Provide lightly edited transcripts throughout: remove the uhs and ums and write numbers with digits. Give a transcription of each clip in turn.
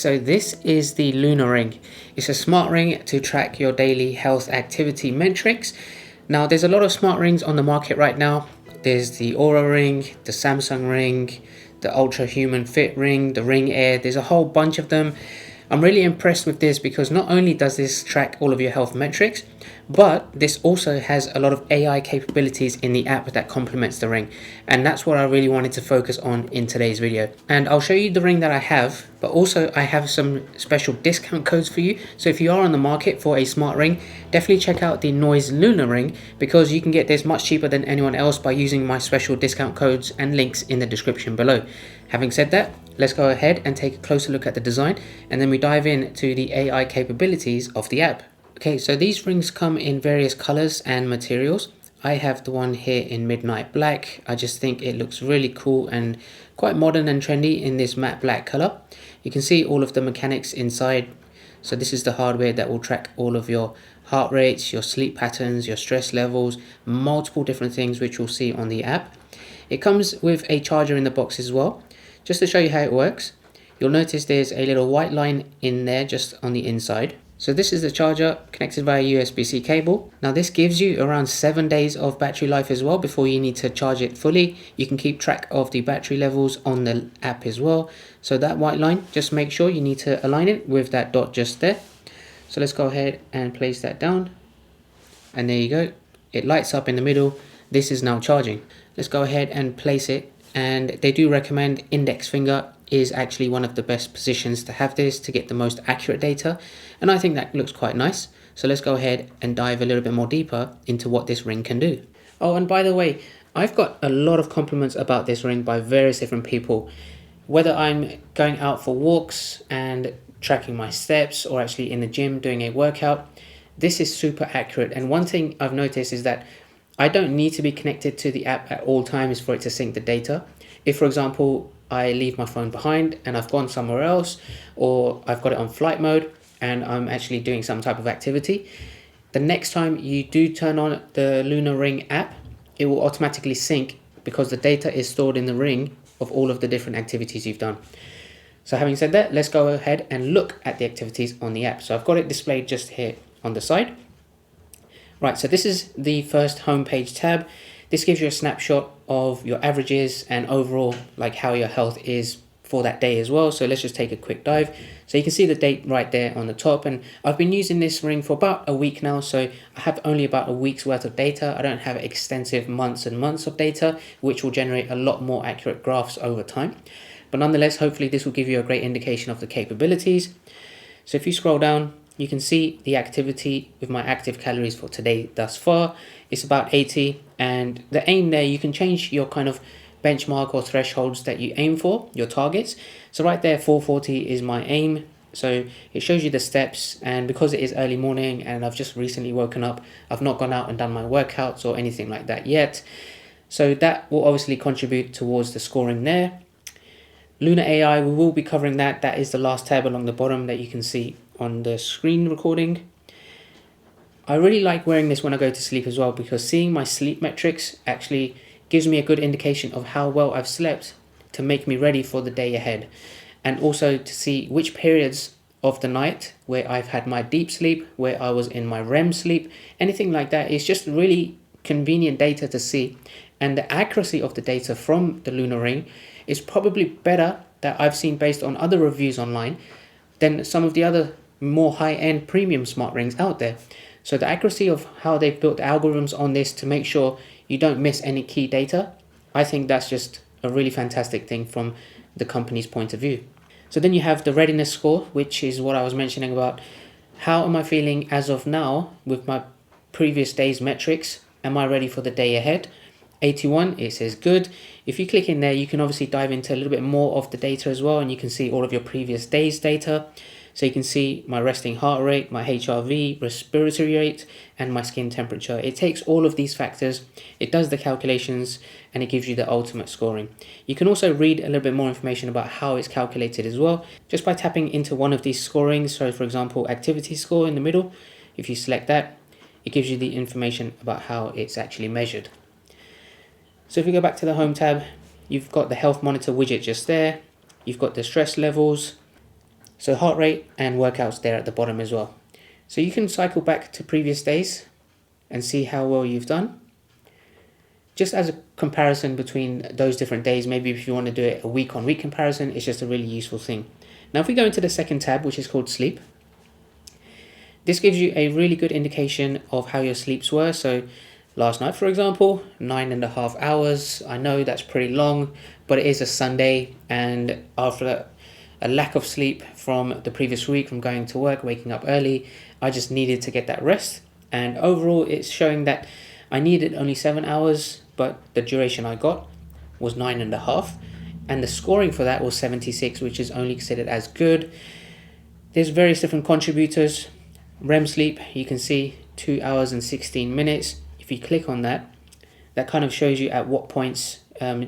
So this is the Lunar Ring. It's a smart ring to track your daily health activity metrics. Now there's a lot of smart rings on the market right now. There's the Aura Ring, the Samsung Ring, the Ultra Human Fit Ring, the Ring Air. There's a whole bunch of them. I'm really impressed with this because not only does this track all of your health metrics, but this also has a lot of AI capabilities in the app that complements the ring. And that's what I really wanted to focus on in today's video. And I'll show you the ring that I have, but also I have some special discount codes for you. So if you are on the market for a smart ring, definitely check out the Noise Lunar Ring because you can get this much cheaper than anyone else by using my special discount codes and links in the description below. Having said that, let's go ahead and take a closer look at the design, and then we dive into the AI capabilities of the app. Okay, so these rings come in various colors and materials. I have the one here in Midnight Black. I just think it looks really cool and quite modern and trendy in this matte black color. You can see all of the mechanics inside. So this is the hardware that will track all of your heart rates, your sleep patterns, your stress levels, multiple different things which you'll see on the app. It comes with a charger in the box as well. Just to show you how it works, you'll notice there's a little white line in there just on the inside. So this is the charger connected via USB-C cable. Now this gives you around 7 days of battery life as well before you need to charge it fully. You can keep track of the battery levels on the app as well. So that white line, just make sure you need to align it with that dot just there. So let's go ahead and place that down. And there you go. It lights up in the middle. This is now charging. Let's go ahead and place it. And they do recommend index finger is actually one of the best positions to have this to get the most accurate data, and I think that looks quite nice. So let's go ahead and dive a little bit more deeper into what this ring can do. Oh, and by the way, I've got a lot of compliments about this ring by various different people, whether I'm going out for walks and tracking my steps or actually in the gym doing a workout. This is super accurate, and one thing I've noticed is that I don't need to be connected to the app at all times for it to sync the data. If, for example, I leave my phone behind and I've gone somewhere else, or I've got it on flight mode and I'm actually doing some type of activity, the next time you do turn on the Lunar Ring app, it will automatically sync because the data is stored in the ring of all of the different activities you've done. So having said that, let's go ahead and look at the activities on the app. So I've got it displayed just here on the side. Right, so this is the first homepage tab. This gives you a snapshot of your averages and overall like how your health is for that day as well. So let's just take a quick dive. So you can see the date right there on the top, and I've been using this ring for about a week now, so I have only about a week's worth of data. I don't have extensive months and months of data, which will generate a lot more accurate graphs over time. But nonetheless, hopefully this will give you a great indication of the capabilities. So if you scroll down, you can see the activity with my active calories for today thus far. It's about 80, and the aim there, you can change your kind of benchmark or thresholds that you aim for, your targets. So right there, 440 is my aim. So it shows you the steps, and because it is early morning and I've just recently woken up, I've not gone out and done my workouts or anything like that yet. So that will obviously contribute towards the scoring there. Lunar AI, we will be covering that. That is the last tab along the bottom that you can see on the screen recording. I really like wearing this when I go to sleep as well, because seeing my sleep metrics actually gives me a good indication of how well I've slept to make me ready for the day ahead, and also to see which periods of the night where I've had my deep sleep, where I was in my REM sleep, anything like that. It's just really convenient data to see, and the accuracy of the data from the Lunar Ring is probably better that I've seen based on other reviews online than some of the other more high-end premium smart rings out there. So the accuracy of how they've built algorithms on this to make sure you don't miss any key data, I think that's just a really fantastic thing from the company's point of view. So then you have the readiness score, which is what I was mentioning about. How am I feeling as of now with my previous day's metrics? Am I ready for the day ahead? 81, it says good. If you click in there, you can obviously dive into a little bit more of the data as well, and you can see all of your previous day's data. So you can see my resting heart rate, my HRV, respiratory rate, and my skin temperature. It takes all of these factors, it does the calculations, and it gives you the ultimate scoring. You can also read a little bit more information about how it's calculated as well, just by tapping into one of these scorings. So for example, activity score in the middle, if you select that, it gives you the information about how it's actually measured. So if we go back to the home tab, you've got the health monitor widget just there. You've got the stress levels. So heart rate and workouts there at the bottom as well. So you can cycle back to previous days and see how well you've done. Just as a comparison between those different days, maybe if you want to do it a week on week comparison, it's just a really useful thing. Now if we go into the second tab, which is called sleep, this gives you a really good indication of how your sleeps were. So last night, for example, 9.5 hours. I know that's pretty long, but it is a Sunday, and after a lack of sleep from the previous week, from going to work, waking up early, I just needed to get that rest. And overall, it's showing that I needed only 7 hours, but the duration I got was 9.5, and the scoring for that was 76, which is only considered as good. There's various different contributors. REM sleep, you can see 2 hours and 16 minutes. If you click on that, that kind of shows you at what points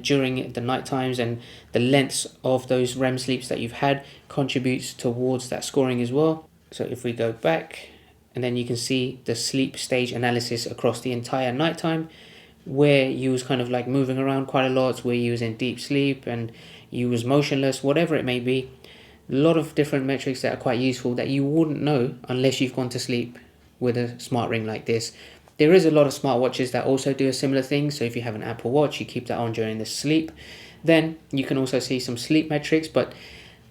during the night times and the lengths of those REM sleeps that you've had contributes towards that scoring as well. So if we go back, and then you can see the sleep stage analysis across the entire nighttime, where you was kind of like moving around quite a lot, where you was in deep sleep and you was motionless, whatever it may be. A lot of different metrics that are quite useful that you wouldn't know unless you've gone to sleep with a smart ring like this. There is a lot of smartwatches that also do a similar thing. So if you have an Apple Watch, you keep that on during the sleep, then you can also see some sleep metrics. But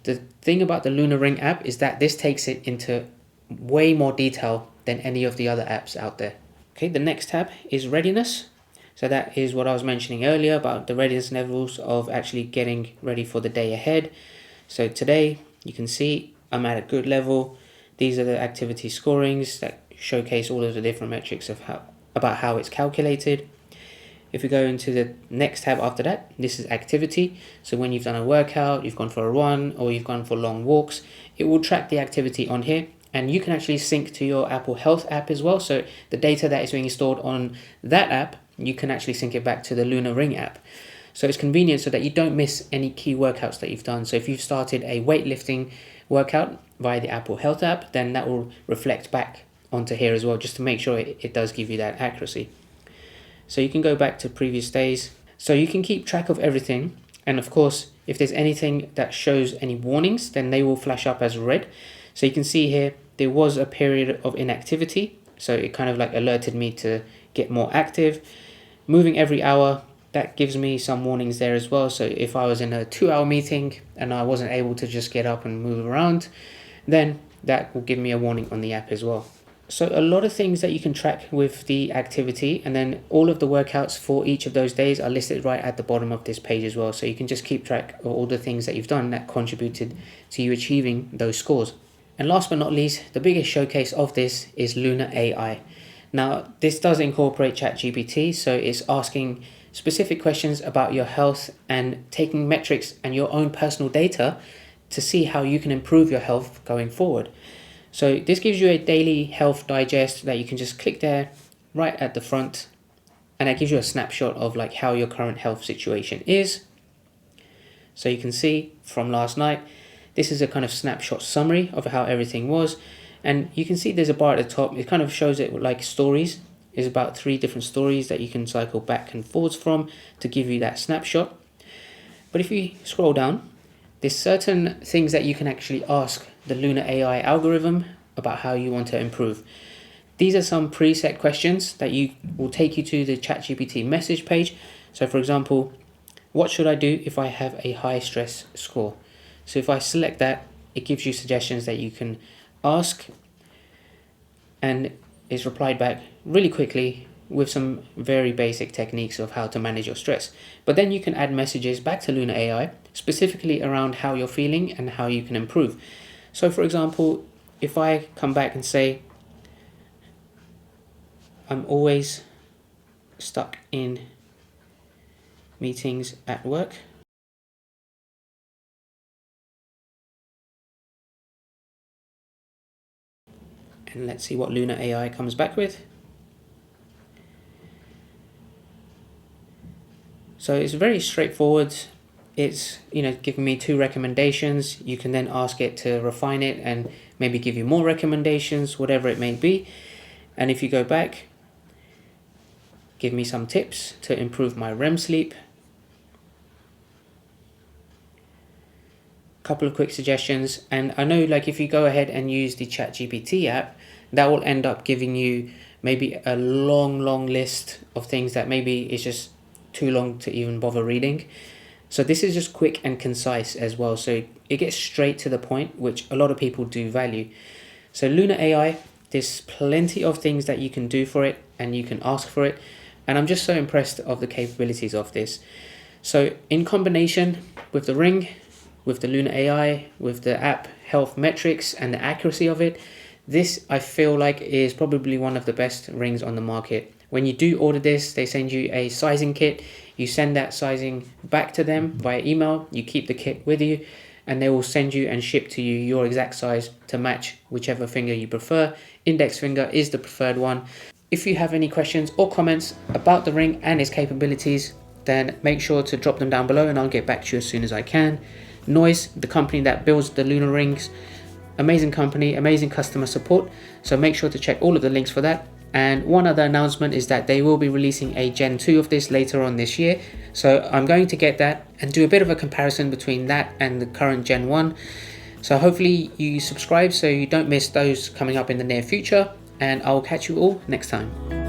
the thing about the Lunar Ring app is that this takes it into way more detail than any of the other apps out there. Okay, the next tab is readiness. So that is what I was mentioning earlier about the readiness levels of actually getting ready for the day ahead. So today you can see I'm at a good level. These are the activity scorings that showcase all of the different metrics of how it's calculated. If we go into the next tab after that, this is activity. So when you've done a workout, you've gone for a run, or you've gone for long walks, it will track the activity on here. And you can actually sync to your Apple Health app as well. So the data that is being stored on that app, you can actually sync it back to the Lunar Ring app. So it's convenient so that you don't miss any key workouts that you've done. So if you've started a weightlifting workout via the Apple Health app, then that will reflect back onto here as well, just to make sure it does give you that accuracy. So you can go back to previous days. So you can keep track of everything. And of course, if there's anything that shows any warnings, then they will flash up as red. So you can see here, there was a period of inactivity. So it kind of like alerted me to get more active. Moving every hour, that gives me some warnings there as well. So if I was in a 2-hour meeting and I wasn't able to just get up and move around, then that will give me a warning on the app as well. So a lot of things that you can track with the activity, and then all of the workouts for each of those days are listed right at the bottom of this page as well. So you can just keep track of all the things that you've done that contributed to you achieving those scores. And last but not least, the biggest showcase of this is Lunar AI. Now, this does incorporate ChatGPT, so it's asking specific questions about your health and taking metrics and your own personal data to see how you can improve your health going forward. So this gives you a daily health digest that you can just click there right at the front, and that gives you a snapshot of like how your current health situation is. So you can see from last night, this is a kind of snapshot summary of how everything was. And you can see there's a bar at the top. It kind of shows it like stories. There's about 3 different stories that you can cycle back and forwards from to give you that snapshot. But if you scroll down, there's certain things that you can actually ask the Lunar AI algorithm about how you want to improve. These are some preset questions that will take you to the ChatGPT message page. So for example, what should I do if I have a high stress score? So if I select that, it gives you suggestions that you can ask, and it's replied back really quickly with some very basic techniques of how to manage your stress. But then you can add messages back to Lunar AI specifically around how you're feeling and how you can improve. So for example, if I come back and say, I'm always stuck in meetings at work, and let's see what Lunar AI comes back with. So it's very straightforward. It's giving me 2 recommendations. You can then ask it to refine it and maybe give you more recommendations, whatever it may be. And if you go back, give me some tips to improve my REM sleep. couple of quick suggestions. And I know, like, if you go ahead and use the ChatGPT app, that will end up giving you maybe a long list of things that maybe is just too long to even bother reading. So this is just quick and concise as well. So it gets straight to the point, which a lot of people do value. So Luna AI, there's plenty of things that you can do for it and you can ask for it. And I'm just so impressed of the capabilities of this. So in combination with the Ring, with the Luna AI, with the app health metrics and the accuracy of it, this I feel like is probably one of the best rings on the market. When you do order this, they send you a sizing kit. You send that sizing back to them via email. You keep the kit with you and they will send you and ship to you your exact size to match whichever finger you prefer. Index finger is the preferred one. If you have any questions or comments about the Ring and its capabilities, then make sure to drop them down below and I'll get back to you as soon as I can. Noise, the company that builds the Luna rings, amazing company, amazing customer support. So make sure to check all of the links for that. And one other announcement is that they will be releasing a Gen 2 of this later on this year. So I'm going to get that and do a bit of a comparison between that and the current Gen 1. So hopefully you subscribe so you don't miss those coming up in the near future. And I'll catch you all next time.